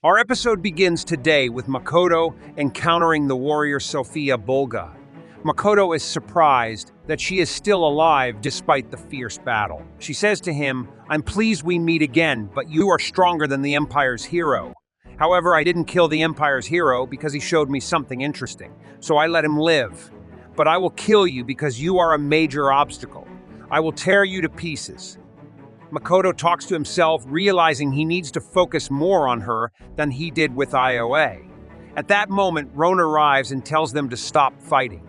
Our episode begins today with Makoto encountering the warrior Sophia Bolga. Makoto is surprised that she is still alive despite the fierce battle. She says to him, "I'm pleased we meet again, but you are stronger than the Empire's hero. However, I didn't kill the Empire's hero because he showed me something interesting, so I let him live. But I will kill you because you are a major obstacle. I will tear you to pieces." Makoto talks to himself, realizing he needs to focus more on her than he did with IOA. At that moment, Rona arrives and tells them to stop fighting.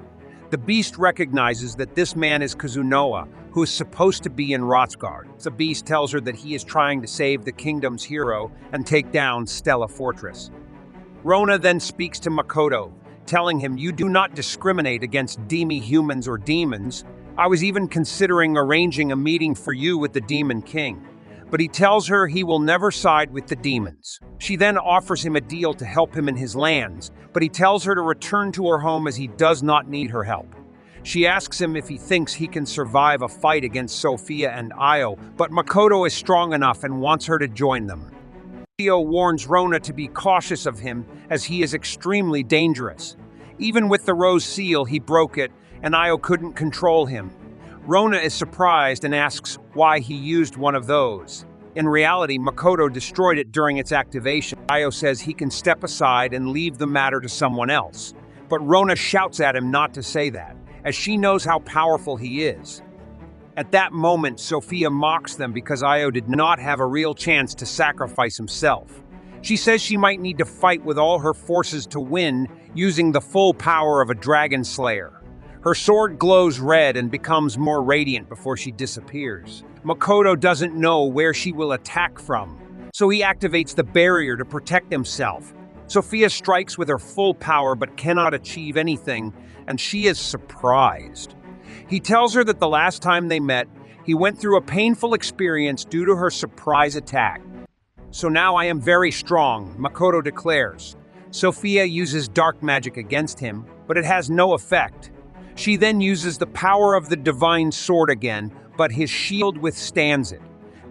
The beast recognizes that this man is Kazunoa, who is supposed to be in Rotsgard. The beast tells her that he is trying to save the kingdom's hero and take down Stella Fortress. Rona then speaks to Makoto, telling him, "You do not discriminate against demi-humans or demons. I was even considering arranging a meeting for you with the Demon King." But he tells her he will never side with the demons. She then offers him a deal to help him in his lands, but he tells her to return to her home as he does not need her help. She asks him if he thinks he can survive a fight against Sophia and Io, but Makoto is strong enough and wants her to join them. Theo warns Rona to be cautious of him as he is extremely dangerous. Even with the rose seal, he broke it, and Io couldn't control him. Rona is surprised and asks why he used one of those. In reality, Makoto destroyed it during its activation. Io says he can step aside and leave the matter to someone else. But Rona shouts at him not to say that, as she knows how powerful he is. At that moment, Sophia mocks them because Io did not have a real chance to sacrifice himself. She says she might need to fight with all her forces to win, using the full power of a dragon slayer. Her sword glows red and becomes more radiant before she disappears. Makoto doesn't know where she will attack from, so he activates the barrier to protect himself. Sophia strikes with her full power but cannot achieve anything, and she is surprised. He tells her that the last time they met, he went through a painful experience due to her surprise attack. "So now I am very strong," Makoto declares. Sophia uses dark magic against him, but it has no effect. She then uses the power of the divine sword again, but his shield withstands it.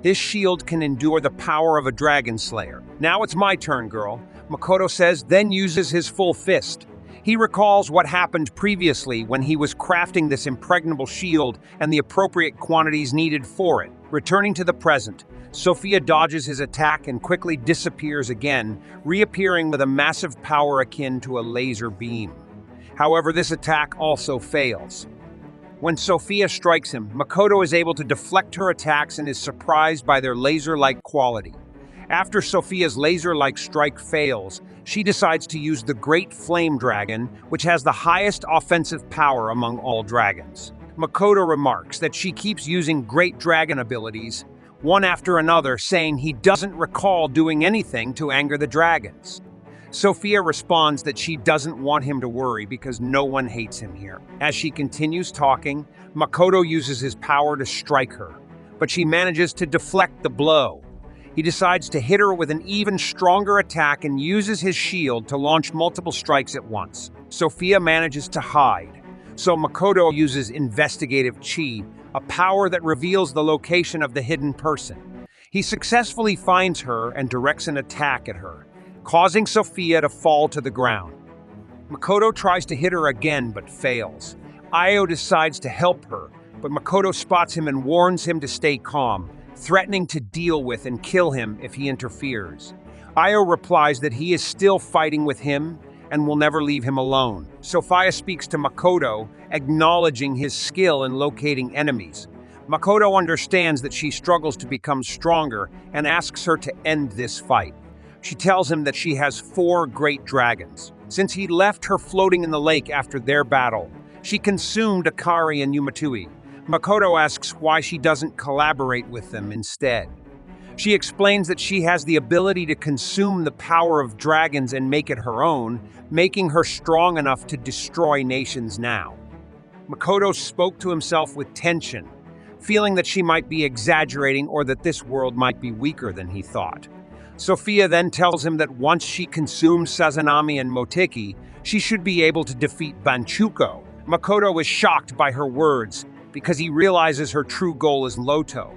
This shield can endure the power of a dragon slayer. "Now it's my turn, girl," Makoto says, then uses his full fist. He recalls what happened previously when he was crafting this impregnable shield and the appropriate quantities needed for it. Returning to the present, Sophia dodges his attack and quickly disappears again, reappearing with a massive power akin to a laser beam. However, this attack also fails. When Sophia strikes him, Makoto is able to deflect her attacks and is surprised by their laser-like quality. After Sophia's laser-like strike fails, she decides to use the Great Flame Dragon, which has the highest offensive power among all dragons. Makoto remarks that she keeps using Great Dragon abilities, one after another, saying he doesn't recall doing anything to anger the dragons. Sophia responds that she doesn't want him to worry because no one hates him here. As she continues talking, Makoto uses his power to strike her, but she manages to deflect the blow. He decides to hit her with an even stronger attack and uses his shield to launch multiple strikes at once. Sophia manages to hide, so Makoto uses investigative chi, a power that reveals the location of the hidden person. He successfully finds her and directs an attack at her, causing Sophia to fall to the ground. Makoto tries to hit her again but fails. Io decides to help her, but Makoto spots him and warns him to stay calm, threatening to deal with and kill him if he interferes. Io replies that he is still fighting with him and will never leave him alone. Sophia speaks to Makoto, acknowledging his skill in locating enemies. Makoto understands that she struggles to become stronger and asks her to end this fight. She tells him that she has 4 great dragons. Since he left her floating in the lake after their battle, she consumed Akari and Yumatui. Makoto asks why she doesn't collaborate with them instead. She explains that she has the ability to consume the power of dragons and make it her own, making her strong enough to destroy nations now. Makoto spoke to himself with tension, feeling that she might be exaggerating or that this world might be weaker than he thought. Sophia then tells him that once she consumes Sazanami and Moteki, she should be able to defeat Banchuko. Makoto is shocked by her words because he realizes her true goal is Loto.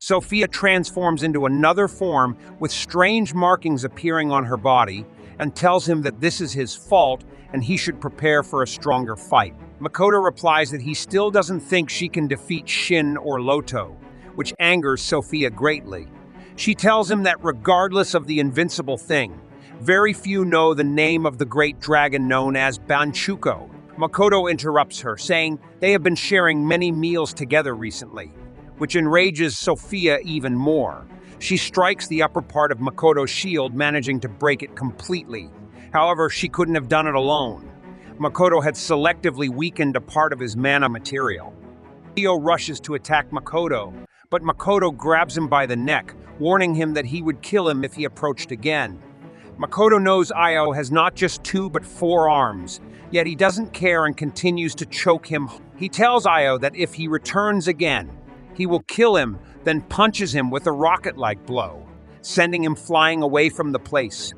Sophia transforms into another form with strange markings appearing on her body and tells him that this is his fault and he should prepare for a stronger fight. Makoto replies that he still doesn't think she can defeat Shin or Loto, which angers Sophia greatly. She tells him that regardless of the invincible thing, very few know the name of the great dragon known as Banchuko. Makoto interrupts her, saying they have been sharing many meals together recently, which enrages Sophia even more. She strikes the upper part of Makoto's shield, managing to break it completely. However, she couldn't have done it alone. Makoto had selectively weakened a part of his mana material. Io rushes to attack Makoto, but Makoto grabs him by the neck, warning him that he would kill him if he approached again. Makoto knows Io has not just 2 but 4 arms, yet he doesn't care and continues to choke him. He tells Io that if he returns again, he will kill him, then punches him with a rocket-like blow, sending him flying away from the place.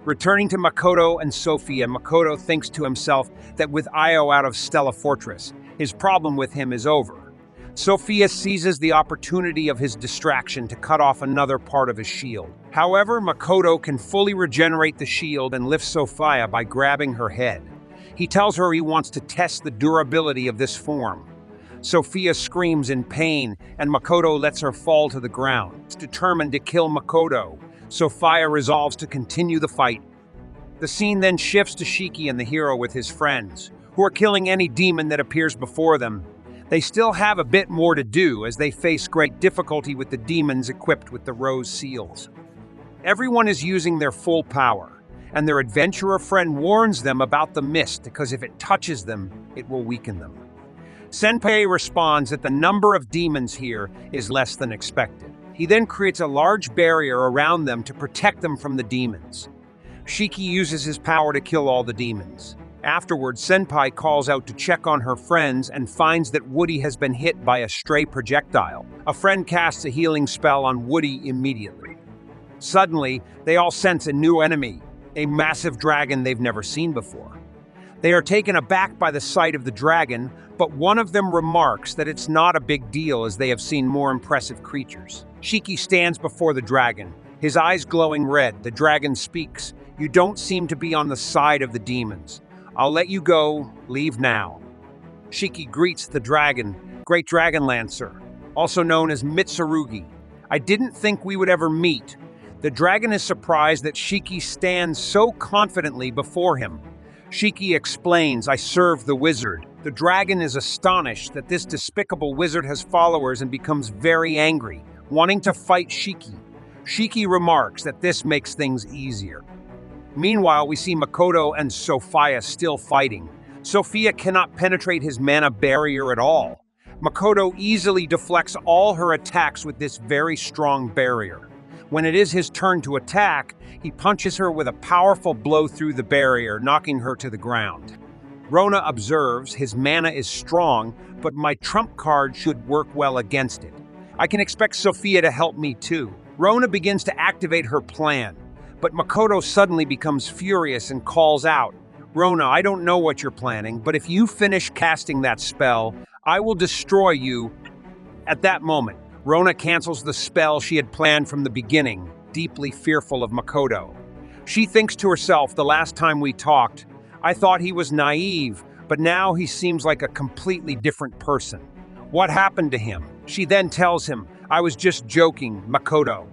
Returning to Makoto and Sophia, Makoto thinks to himself that with Io out of Stella Fortress, his problem with him is over. Sophia seizes the opportunity of his distraction to cut off another part of his shield. However, Makoto can fully regenerate the shield and lift Sophia by grabbing her head. He tells her he wants to test the durability of this form. Sophia screams in pain, and Makoto lets her fall to the ground. Determined to kill Makoto, Sophia resolves to continue the fight. The scene then shifts to Shiki and the hero with his friends, who are killing any demon that appears before them. They still have a bit more to do as they face great difficulty with the demons equipped with the rose seals. Everyone is using their full power, and their adventurer friend warns them about the mist because if it touches them, it will weaken them. Senpai responds that the number of demons here is less than expected. He then creates a large barrier around them to protect them from the demons. Shiki uses his power to kill all the demons. Afterwards, Senpai calls out to check on her friends and finds that Woody has been hit by a stray projectile. A friend casts a healing spell on Woody immediately. Suddenly, they all sense a new enemy, a massive dragon they've never seen before. They are taken aback by the sight of the dragon, but one of them remarks that it's not a big deal as they have seen more impressive creatures. Shiki stands before the dragon, his eyes glowing red. The dragon speaks, "You don't seem to be on the side of the demons. I'll let you go, leave now." Shiki greets the dragon, Great Dragon Lancer, also known as Mitsurugi. "I didn't think we would ever meet." The dragon is surprised that Shiki stands so confidently before him. Shiki explains, "I serve the wizard." The dragon is astonished that this despicable wizard has followers and becomes very angry, wanting to fight Shiki. Shiki remarks that this makes things easier. Meanwhile, we see Makoto and Sophia still fighting. Sophia cannot penetrate his mana barrier at all. Makoto easily deflects all her attacks with this very strong barrier. When it is his turn to attack, he punches her with a powerful blow through the barrier, knocking her to the ground. Rona observes his mana is strong, but my trump card should work well against it. I can expect Sophia to help me too. Rona begins to activate her plan, but Makoto suddenly becomes furious and calls out, "Rona, I don't know what you're planning, but if you finish casting that spell, I will destroy you." At that moment, Rona cancels the spell she had planned from the beginning, deeply fearful of Makoto. She thinks to herself, "The last time we talked, I thought he was naive, but now he seems like a completely different person. What happened to him?" She then tells him, "I was just joking, Makoto.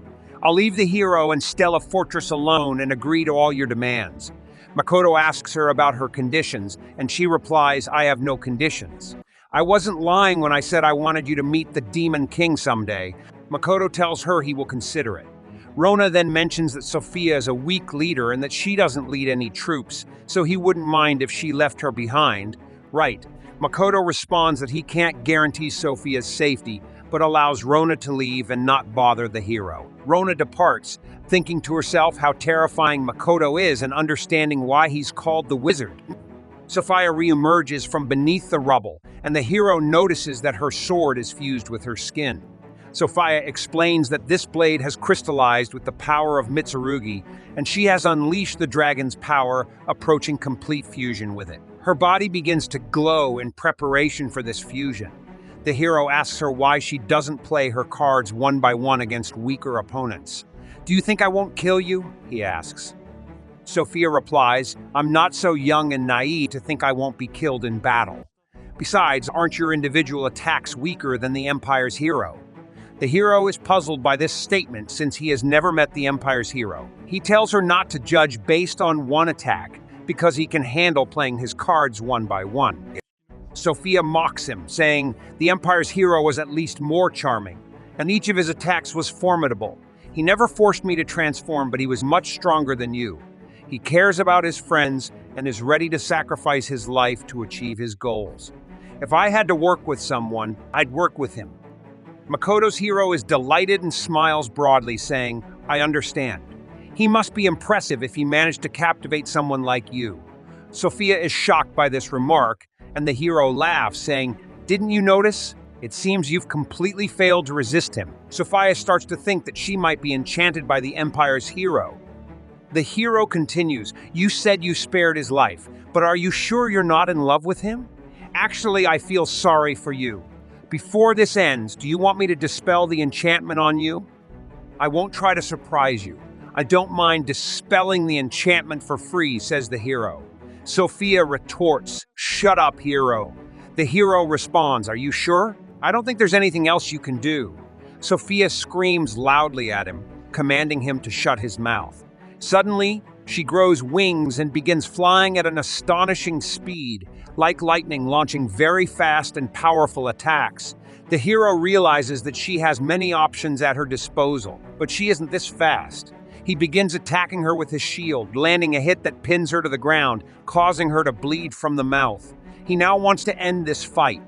I'll leave the hero and Stella Fortress alone and agree to all your demands." Makoto asks her about her conditions, and she replies, "I have no conditions. I wasn't lying when I said I wanted you to meet the Demon King someday." Makoto tells her he will consider it. Rona then mentions that Sophia is a weak leader and that she doesn't lead any troops, so he wouldn't mind if she left her behind. Right. Makoto responds that he can't guarantee Sophia's safety, but allows Rona to leave and not bother the hero. Rona departs, thinking to herself how terrifying Makoto is and understanding why he's called the wizard. Sophia reemerges from beneath the rubble, and the hero notices that her sword is fused with her skin. Sophia explains that this blade has crystallized with the power of Mitsurugi, and she has unleashed the dragon's power, approaching complete fusion with it. Her body begins to glow in preparation for this fusion. The hero asks her why she doesn't play her cards one by one against weaker opponents. "Do you think I won't kill you?" he asks. Sophia replies, "I'm not so young and naive to think I won't be killed in battle. Besides, aren't your individual attacks weaker than the Empire's hero?" The hero is puzzled by this statement since he has never met the Empire's hero. He tells her not to judge based on one attack because he can handle playing his cards one by one. Sophia mocks him, saying the Empire's hero was at least more charming, and each of his attacks was formidable. "He never forced me to transform, but he was much stronger than you. He cares about his friends and is ready to sacrifice his life to achieve his goals. If I had to work with someone, I'd work with him." Makoto's hero is delighted and smiles broadly, saying, "I understand. He must be impressive if he managed to captivate someone like you." Sophia is shocked by this remark, and the hero laughs, saying, "Didn't you notice? It seems you've completely failed to resist him." Sophia starts to think that she might be enchanted by the Empire's hero. The hero continues, "You said you spared his life, but are you sure you're not in love with him? Actually, I feel sorry for you. Before this ends, do you want me to dispel the enchantment on you?" "I won't try to surprise you. I don't mind dispelling the enchantment for free," says the hero. Sophia retorts, "Shut up, hero." The hero responds, "Are you sure? I don't think there's anything else you can do." Sophia screams loudly at him, commanding him to shut his mouth. Suddenly, she grows wings and begins flying at an astonishing speed, like lightning, launching very fast and powerful attacks. The hero realizes that she has many options at her disposal, but she isn't this fast. He begins attacking her with his shield, landing a hit that pins her to the ground, causing her to bleed from the mouth. He now wants to end this fight.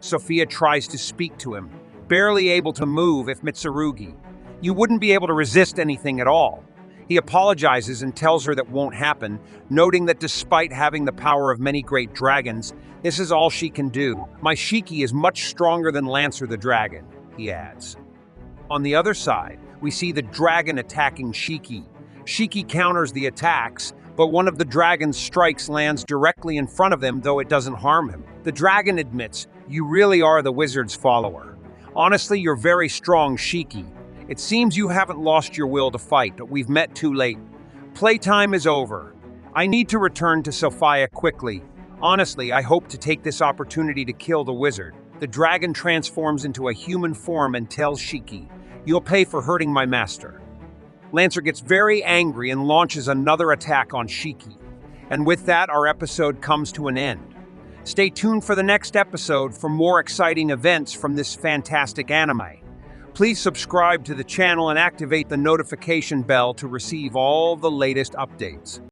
Sophia tries to speak to him, barely able to move if Mitsurugi. "You wouldn't be able to resist anything at all." He apologizes and tells her that won't happen, noting that despite having the power of many great dragons, this is all she can do. "My Shiki is much stronger than Lancer the dragon," he adds. On the other side, we see the dragon attacking Shiki. Shiki counters the attacks, but one of the dragon's strikes lands directly in front of him, though it doesn't harm him. The dragon admits, "You really are the wizard's follower. Honestly, you're very strong, Shiki. It seems you haven't lost your will to fight, but we've met too late. Playtime is over. I need to return to Sophia quickly. Honestly, I hope to take this opportunity to kill the wizard." The dragon transforms into a human form and tells Shiki, "You'll pay for hurting my master." Lancer gets very angry and launches another attack on Shiki. And with that, our episode comes to an end. Stay tuned for the next episode for more exciting events from this fantastic anime. Please subscribe to the channel and activate the notification bell to receive all the latest updates.